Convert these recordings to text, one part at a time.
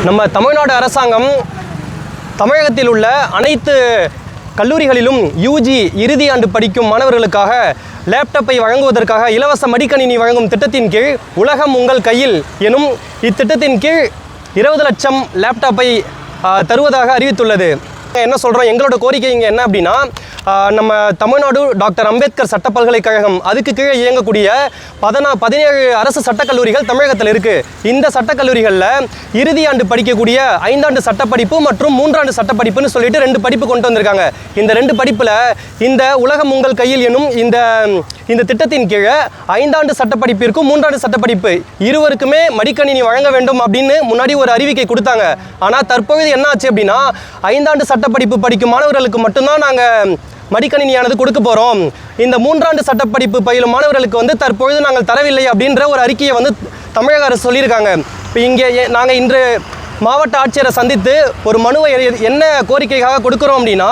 நம்ம தமிழ்நாடு அரசாங்கம் தமிழகத்தில் உள்ள அனைத்து கல்லூரிகளிலும் யூஜி இறுதி ஆண்டு படிக்கும் மாணவர்களுக்காக லேப்டாப்பை வழங்குவதற்காக இலவச மடிக்கணினி வழங்கும் திட்டத்தின் கீழ் உலகம் உங்கள் கையில் எனும் இத்திட்டத்தின் கீழ் 20 லட்சம் லேப்டாப்பை தருவதாக அறிவித்துள்ளது. என்ன சொல்கிறோம், எங்களோட கோரிக்கை இங்கே என்ன அப்படின்னா, நம்ம தமிழ்நாடு டாக்டர் அம்பேத்கர் சட்ட பல்கலைக்கழகம் அதுக்கு கீழே இயங்கக்கூடிய 17 அரசு சட்டக்கல்லூரிகள் தமிழகத்தில் இருக்குது. இந்த சட்டக்கல்லூரிகளில் இறுதி ஆண்டு படிக்கக்கூடிய 5 ஆண்டு சட்டப்படிப்பு மற்றும் 3 ஆண்டு சட்டப்படிப்புன்னு சொல்லிட்டு 2 படிப்பு கொண்டு வந்திருக்காங்க. இந்த 2 படிப்பில் இந்த உலகம் உங்கள் கையில் எனும் இந்த திட்டத்தின் கீழே 5 ஆண்டு சட்டப்படிப்பிற்கும் 3 ஆண்டு சட்டப்படிப்பு இருவருக்குமே மடிக்கணினி வழங்க வேண்டும் அப்படின்னு முன்னாடி ஒரு அறிவிக்கை கொடுத்தாங்க. ஆனால் தற்பொழுது என்ன ஆச்சு அப்படின்னா, 5 ஆண்டு சட்டப்படிப்பு படிக்கும் மாணவர்களுக்கு மட்டும்தான் நாங்கள் மடிக்கணினியானது கொடுக்க போகிறோம், இந்த 3 ஆண்டு சட்டப்படிப்பு பயிலும் மாணவர்களுக்கு தற்பொழுது நாங்கள் தரவில்லை அப்படின்ற ஒரு அறிக்கையை தமிழக அரசு சொல்லியிருக்காங்க. இப்போ இங்கே நாங்கள் இன்று மாவட்ட ஆட்சியரை சந்தித்து ஒரு மனுவை என்ன கோரிக்கைக்காக கொடுக்குறோம் அப்படின்னா,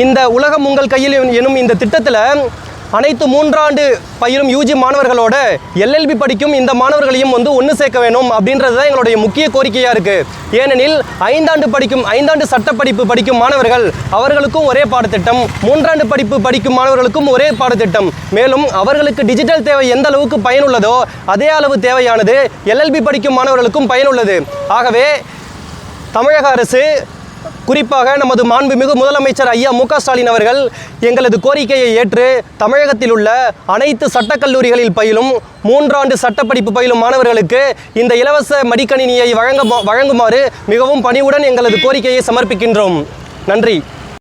இந்த உலகம் உங்கள் கையில் எனும் இந்த திட்டத்தில் அனைத்து 3 ஆண்டு பயிலும் யூஜி மாணவர்களோட எல்எல்பி படிக்கும் இந்த மாணவர்களையும் ஒன்று சேர்க்க வேணும் அப்படின்றது தான் எங்களுடைய முக்கிய கோரிக்கையாக இருக்குது. ஏனெனில் 5 ஆண்டு சட்டப்படிப்பு படிக்கும் மாணவர்கள் அவர்களுக்கும் ஒரே பாடத்திட்டம், 3 ஆண்டு படிப்பு படிக்கும் மாணவர்களுக்கும் ஒரே பாடத்திட்டம். மேலும் அவர்களுக்கு டிஜிட்டல் தேவை எந்த அளவுக்கு பயனுள்ளதோ அதே அளவு தேவையானது எல்எல்பி படிக்கும் மாணவர்களுக்கும் பயனுள்ளது. ஆகவே தமிழக அரசு, குறிப்பாக நமது மாண்புமிகு முதலமைச்சர் ஐயா மு க ஸ்டாலின் அவர்கள் எங்களது கோரிக்கையை ஏற்று தமிழகத்தில் உள்ள அனைத்து சட்டக்கல்லூரிகளில் பயிலும் 3 ஆண்டு சட்டப்படிப்பு பயிலும் மாணவர்களுக்கு இந்த இலவச மடிக்கணினியை வழங்குமாறு மிகவும் பணிவுடன் எங்களது கோரிக்கையை சமர்ப்பிக்கின்றோம். நன்றி.